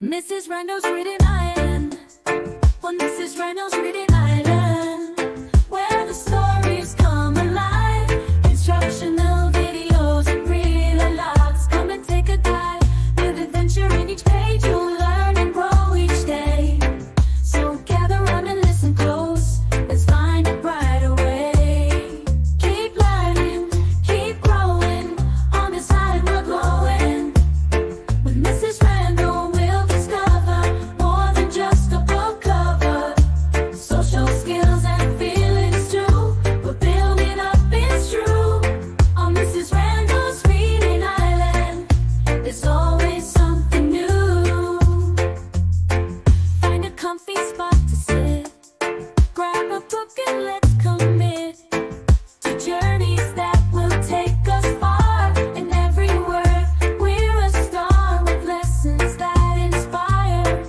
Mrs. Randall's Reading Island. Well, Mrs. Randall's Reading Island, where the stories come alive. Instructional videos and real logs. Come and take a dive with adventure in each page. You'll learn and grow each day. So gather round and listen close. Let's find a brighter way. Keep learning, keep growing. On this island we're glowing. With Mrs. Randall, we'll discover more than just a book cover. Social skills and feelings too. We're building up, it's true. On Mrs. Randall's Reading Island, there's always something new. Find a comfy spot to sit. Grab a book and let's commit to journeys that will take us far. And every word, we're a star with lessons that inspire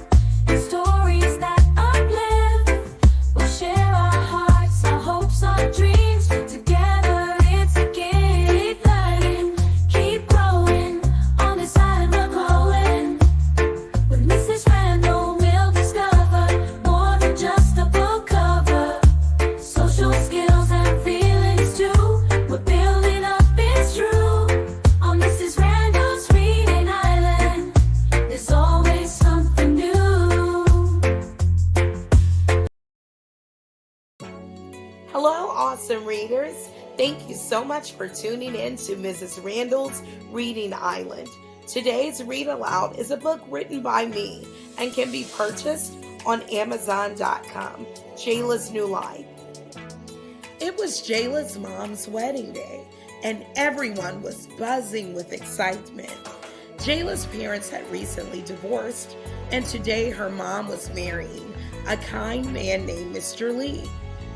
and stories that uplift. We'll share our hearts, our hopes, our dreams. Together it's a gift. Keep learning, keep growing. On this island we're glowing. With Mrs. Randall, we'll discover more than just a book cover. Social skills and feelings too. We're building up, it's true. On Mrs. Randall's Reading Island, there's always something new. Hello, awesome readers. Thank you so much for tuning in to Mrs. Randall's Reading Island. Today's read aloud is a book written by me and can be purchased on Amazon.com. Jayla's New Life. It was Jayla's mom's wedding day, and everyone was buzzing with excitement. Jayla's parents had recently divorced, and today her mom was marrying a kind man named Mr. Lee.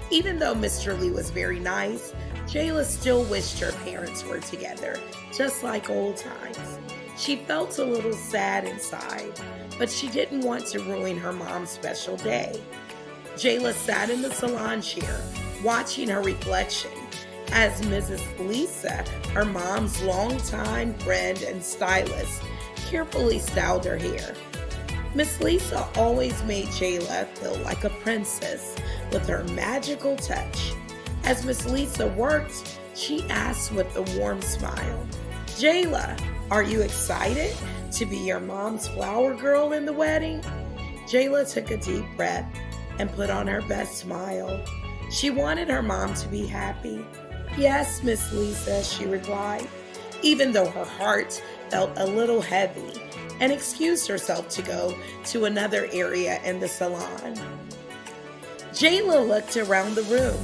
Even though Mr. Lee was very nice, Jayla still wished her parents were together, just like old times. She felt a little sad inside, but she didn't want to ruin her mom's special day. Jayla sat in the salon chair, watching her reflection as Mrs. Lisa, her mom's longtime friend and stylist, carefully styled her hair. Miss Lisa always made Jayla feel like a princess with her magical touch. As Miss Lisa worked, she asked with a warm smile, "Jayla, are you excited to be your mom's flower girl in the wedding?" Jayla took a deep breath and put on her best smile. She wanted her mom to be happy. "Yes, Miss Lisa," she replied, even though her heart felt a little heavy, and excused herself to go to another area in the salon. Jayla looked around the room.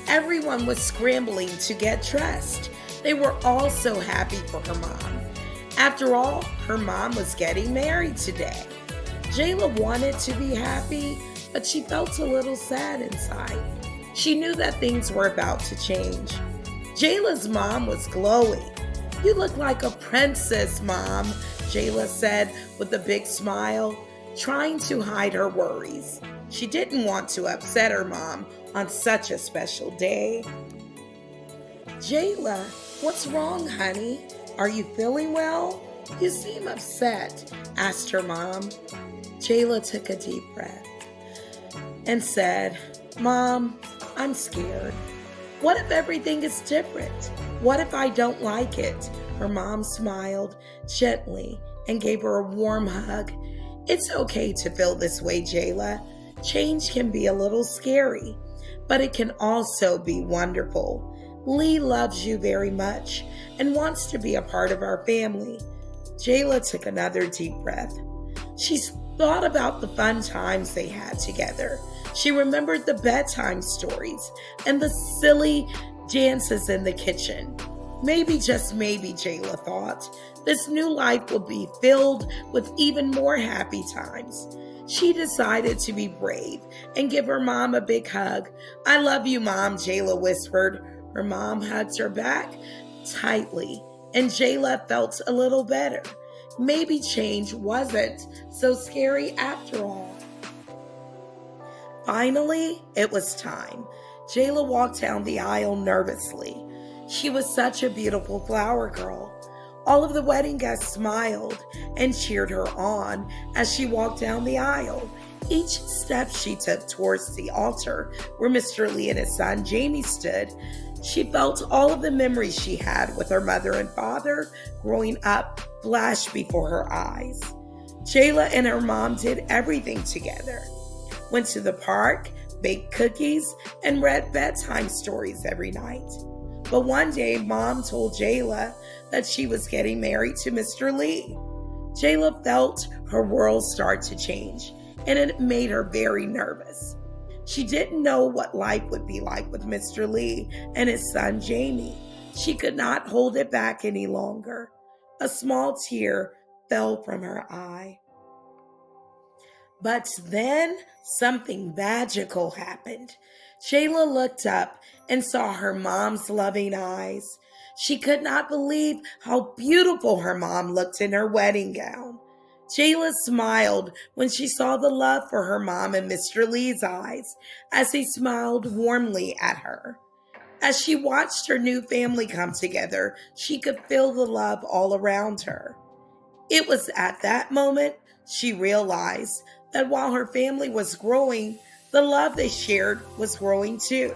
Everyone was scrambling to get dressed. They were all so happy for her mom. After all, her mom was getting married today. Jayla wanted to be happy, but she felt a little sad inside. She knew that things were about to change. Jayla's mom was glowing. "You look like a princess, Mom," Jayla said with a big smile, trying to hide her worries. She didn't want to upset her mom on such a special day. "Jayla, what's wrong, honey? Are you feeling well? You seem upset," asked her mom. Jayla took a deep breath and said, "Mom, I'm scared. What if everything is different? What if I don't like it?" Her mom smiled gently and gave her a warm hug. "It's okay to feel this way, Jayla. Change can be a little scary, but it can also be wonderful. Lee loves you very much and wants to be a part of our family." Jayla took another deep breath. She thought about the fun times they had together. She remembered the bedtime stories and the silly dances in the kitchen. Maybe, just maybe, Jayla thought, this new life will be filled with even more happy times. She decided to be brave and give her mom a big hug. "I love you, Mom," Jayla whispered. Her mom hugged her back tightly, and Jayla felt a little better. Maybe change wasn't so scary after all. Finally, it was time. Jayla walked down the aisle nervously. She was such a beautiful flower girl. All of the wedding guests smiled and cheered her on as she walked down the aisle. Each step she took towards the altar where Mr. Lee and his son Jamie stood, she felt all of the memories she had with her mother and father growing up flash before her eyes. Jayla and her mom did everything together. Went to the park, baked cookies, and read bedtime stories every night. But one day, Mom told Jayla that she was getting married to Mr. Lee. Jayla felt her world start to change, and it made her very nervous. She didn't know what life would be like with Mr. Lee and his son Jamie. She could not hold it back any longer. A small tear fell from her eye. But then something magical happened. Jayla looked up and saw her mom's loving eyes. She could not believe how beautiful her mom looked in her wedding gown. Jayla smiled when she saw the love for her mom in Mr. Lee's eyes as he smiled warmly at her. As she watched her new family come together, she could feel the love all around her. It was at that moment she realized that while her family was growing, the love they shared was growing too.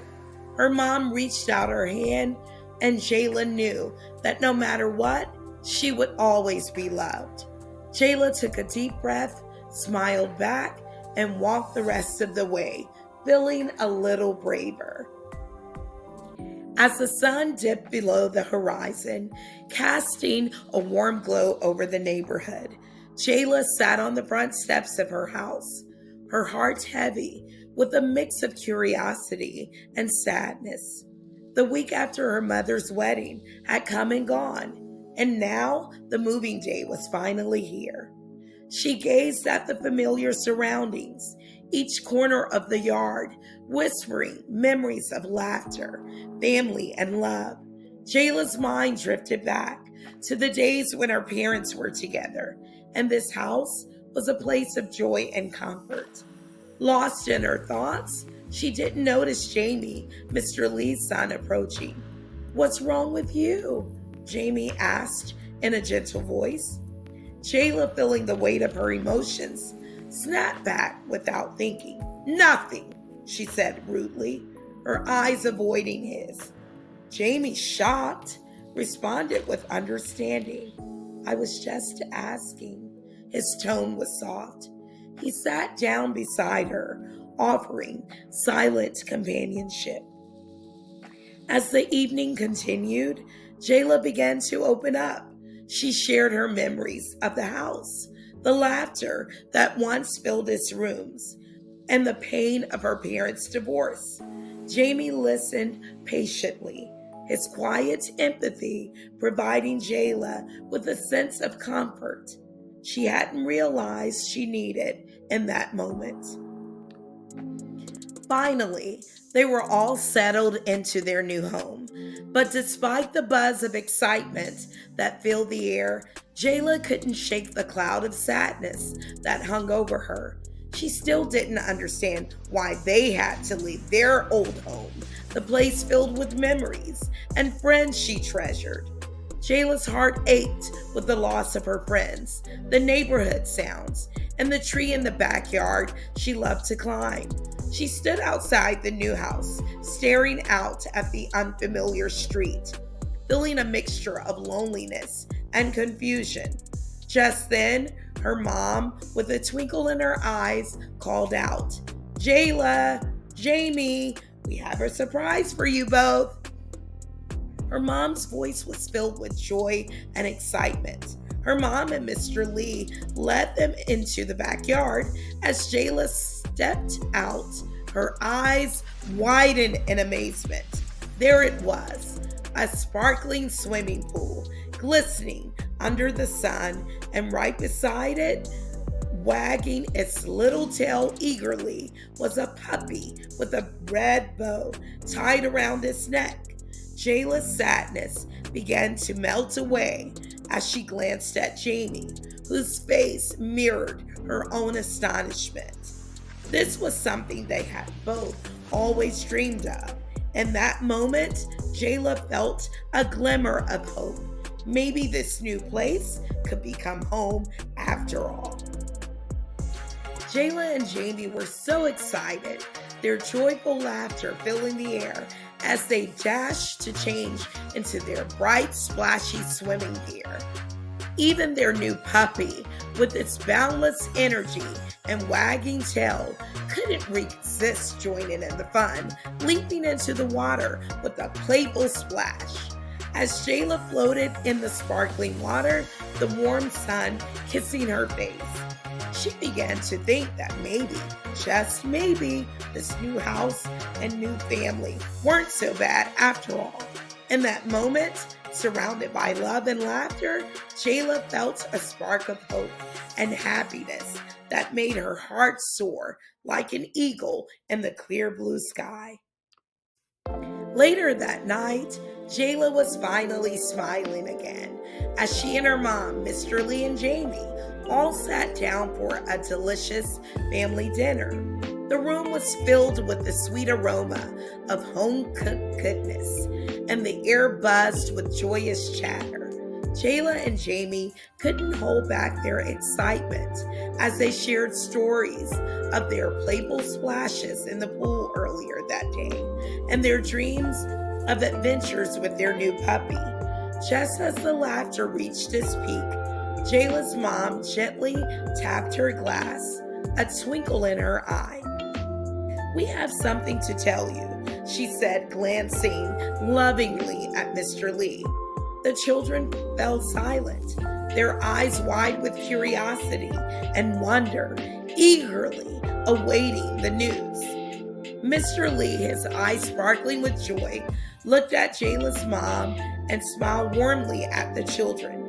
Her mom reached out her hand, and Jayla knew that no matter what, she would always be loved. Jayla took a deep breath, smiled back, and walked the rest of the way, feeling a little braver. As the sun dipped below the horizon, casting a warm glow over the neighborhood, Jayla sat on the front steps of her house, her heart heavy with a mix of curiosity and sadness. The week after her mother's wedding had come and gone, and now the moving day was finally here. She gazed at the familiar surroundings, each corner of the yard, whispering memories of laughter, family, and love. Jayla's mind drifted back to the days when her parents were together, and this house was a place of joy and comfort. Lost in her thoughts, she didn't notice Jamie, Mr. Lee's son, approaching. "What's wrong with you?" Jamie asked in a gentle voice. Jayla, feeling the weight of her emotions, snapped back without thinking. "Nothing," she said rudely, her eyes avoiding his. Jamie, shocked, responded with understanding. "I was just asking." His tone was soft. He sat down beside her, offering silent companionship. As the evening continued, Jayla began to open up. She shared her memories of the house, the laughter that once filled its rooms, and the pain of her parents' divorce. Jamie listened patiently, his quiet empathy providing Jayla with a sense of comfort she hadn't realized she needed in that moment. Finally, they were all settled into their new home. But despite the buzz of excitement that filled the air, Jayla couldn't shake the cloud of sadness that hung over her. She still didn't understand why they had to leave their old home, the place filled with memories and friends she treasured. Jayla's heart ached with the loss of her friends, the neighborhood sounds, and the tree in the backyard she loved to climb. She stood outside the new house, staring out at the unfamiliar street, feeling a mixture of loneliness and confusion. Just then, her mom, with a twinkle in her eyes, called out, "Jayla, Jamie, we have a surprise for you both." Her mom's voice was filled with joy and excitement. Her mom and Mr. Lee led them into the backyard. As Jayla stepped out, her eyes widened in amazement. There it was, a sparkling swimming pool, glistening under the sun, and right beside it, wagging its little tail eagerly, was a puppy with a red bow tied around its neck. Jayla's sadness began to melt away as she glanced at Jamie, whose face mirrored her own astonishment. This was something they had both always dreamed of. In that moment, Jayla felt a glimmer of hope. Maybe this new place could become home after all. Jayla and Jamie were so excited, their joyful laughter filling the air as they dashed to change into their bright, splashy swimming gear. Even their new puppy, with its boundless energy and wagging tail, couldn't resist joining in the fun, leaping into the water with a playful splash. As Jayla floated in the sparkling water, the warm sun kissing her face, she began to think that maybe, just maybe, this new house and new family weren't so bad after all. In that moment, surrounded by love and laughter, Jayla felt a spark of hope and happiness that made her heart soar like an eagle in the clear blue sky. Later that night, Jayla was finally smiling again as she and her mom, Mr. Lee and Jamie, all sat down for a delicious family dinner. The room was filled with the sweet aroma of home-cooked goodness, and the air buzzed with joyous chatter. Jayla and Jamie couldn't hold back their excitement as they shared stories of their playful splashes in the pool earlier that day and their dreams of adventures with their new puppy. Just as the laughter reached its peak, Jayla's mom gently tapped her glass, a twinkle in her eye. "We have something to tell you," she said, glancing lovingly at Mr. Lee. The children fell silent, their eyes wide with curiosity and wonder, eagerly awaiting the news. Mr. Lee, his eyes sparkling with joy, looked at Jayla's mom and smiled warmly at the children.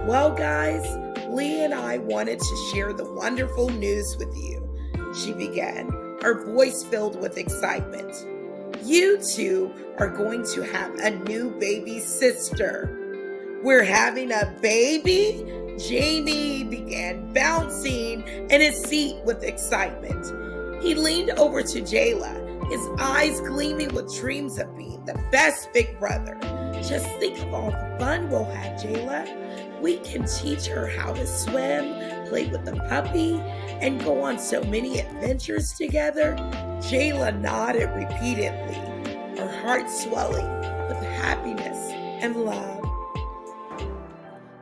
"Well, guys, Lee and I wanted to share the wonderful news with you," she began, her voice filled with excitement. "You two are going to have a new baby sister." "We're having a baby?" Jamie began bouncing in his seat with excitement. He leaned over to Jayla, his eyes gleaming with dreams of being the best big brother. "Just think of all the fun we'll have, Jayla. We can teach her how to swim, play with the puppy, and go on so many adventures together." Jayla nodded repeatedly, her heart swelling with happiness and love.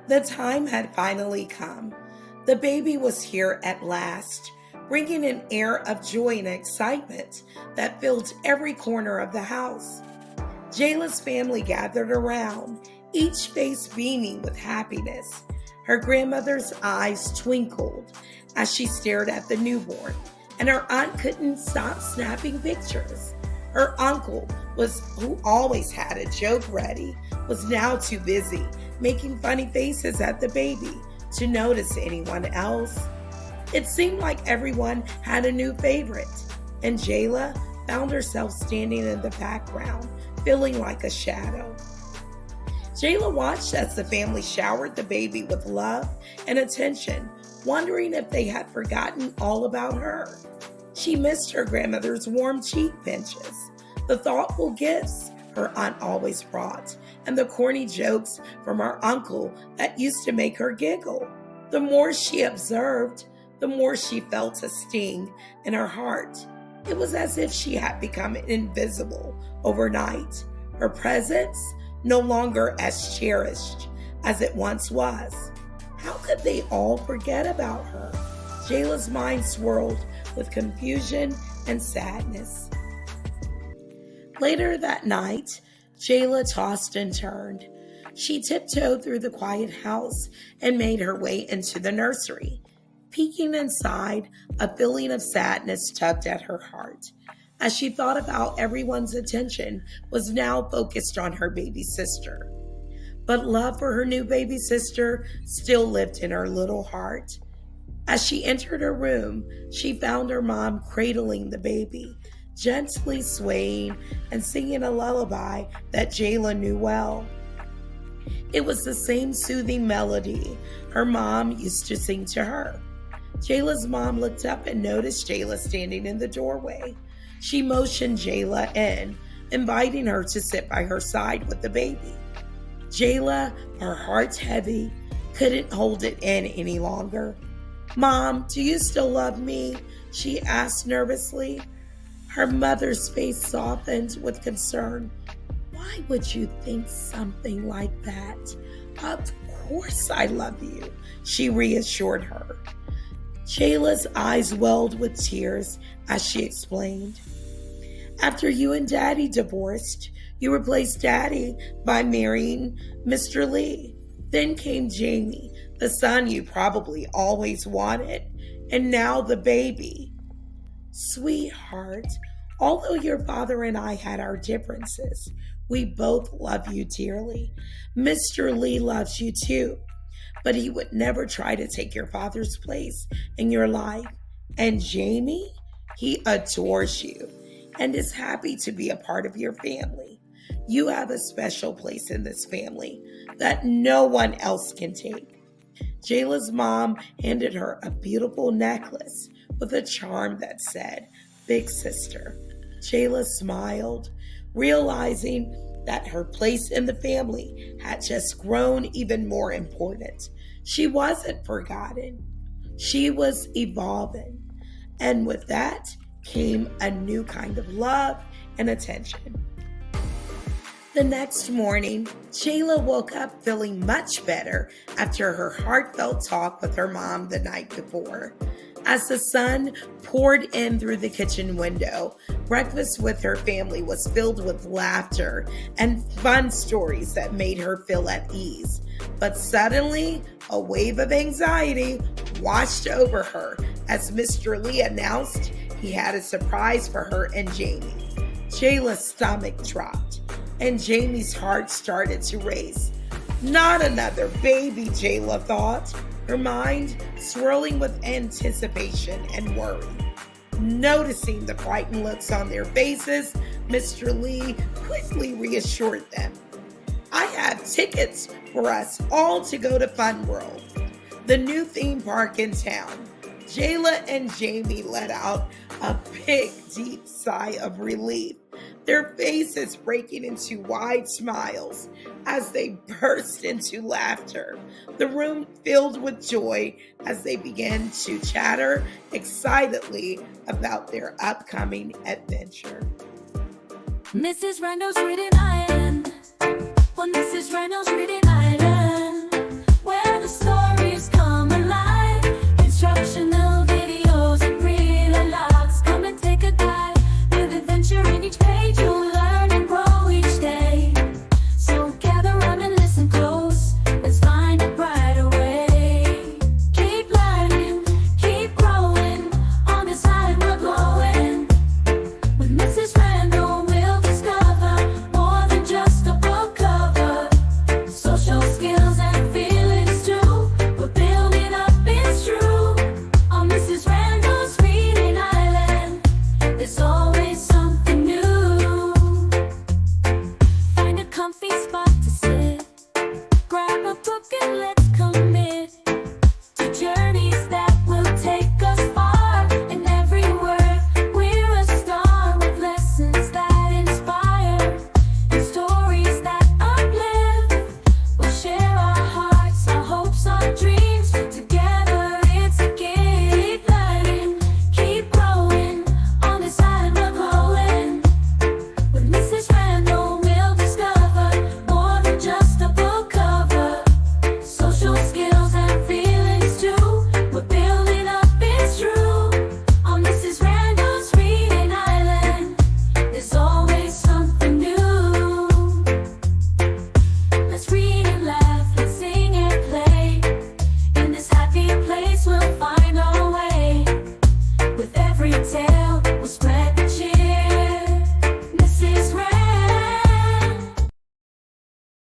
The time had finally come. The baby was here at last, bringing an air of joy and excitement that filled every corner of the house. Jayla's family gathered around, each face beaming with happiness. Her grandmother's eyes twinkled as she stared at the newborn, and her aunt couldn't stop snapping pictures. Her uncle, who always had a joke ready, was now too busy making funny faces at the baby to notice anyone else. It seemed like everyone had a new favorite, and Jayla found herself standing in the background, feeling like a shadow. Jayla watched as the family showered the baby with love and attention, wondering if they had forgotten all about her. She missed her grandmother's warm cheek pinches, the thoughtful gifts her aunt always brought, and the corny jokes from her uncle that used to make her giggle. The more she observed, the more she felt a sting in her heart. It was as if she had become invisible overnight, her presence no longer as cherished as it once was. How could they all forget about her? Jayla's mind swirled with confusion and sadness. Later that night, Jayla tossed and turned. She tiptoed through the quiet house and made her way into the nursery. Peeking inside, a feeling of sadness tugged at her heart, as she thought about everyone's attention was now focused on her baby sister. But love for her new baby sister still lived in her little heart. As she entered her room, she found her mom cradling the baby, gently swaying and singing a lullaby that Jayla knew well. It was the same soothing melody her mom used to sing to her. Jayla's mom looked up and noticed Jayla standing in the doorway. She motioned Jayla in, inviting her to sit by her side with the baby. Jayla, her heart heavy, couldn't hold it in any longer. "Mom, do you still love me?" she asked nervously. Her mother's face softened with concern. "Why would you think something like that? Of course I love you," she reassured her. Jayla's eyes welled with tears as she explained. "After you and Daddy divorced, you replaced Daddy by marrying Mr. Lee. Then came Jamie, the son you probably always wanted, and now the baby. Sweetheart, although your father and I had our differences, we both love you dearly. Mr. Lee loves you too, but he would never try to take your father's place in your life. And Jamie, he adores you and is happy to be a part of your family. You have a special place in this family that no one else can take." Jayla's mom handed her a beautiful necklace with a charm that said, "Big Sister." Jayla smiled, realizing that her place in the family had just grown even more important. She wasn't forgotten. She was evolving. And with that came a new kind of love and attention. The next morning, Jayla woke up feeling much better after her heartfelt talk with her mom the night before. As the sun poured in through the kitchen window, breakfast with her family was filled with laughter and fun stories that made her feel at ease. But suddenly, a wave of anxiety washed over her as Mr. Lee announced he had a surprise for her and Jamie. Jayla's stomach dropped, and Jamie's heart started to race. Not another baby, Jayla thought, her mind swirling with anticipation and worry. Noticing the frightened looks on their faces, Mr. Lee quickly reassured them. "I have tickets for us all to go to Fun World, the new theme park in town." Jayla and Jamie let out a big, deep sigh of relief, their faces breaking into wide smiles as they burst into laughter. The room filled with joy as they began to chatter excitedly about their upcoming adventure. Mrs. Randall's Reading Island. Well, Mrs. Randall's Reading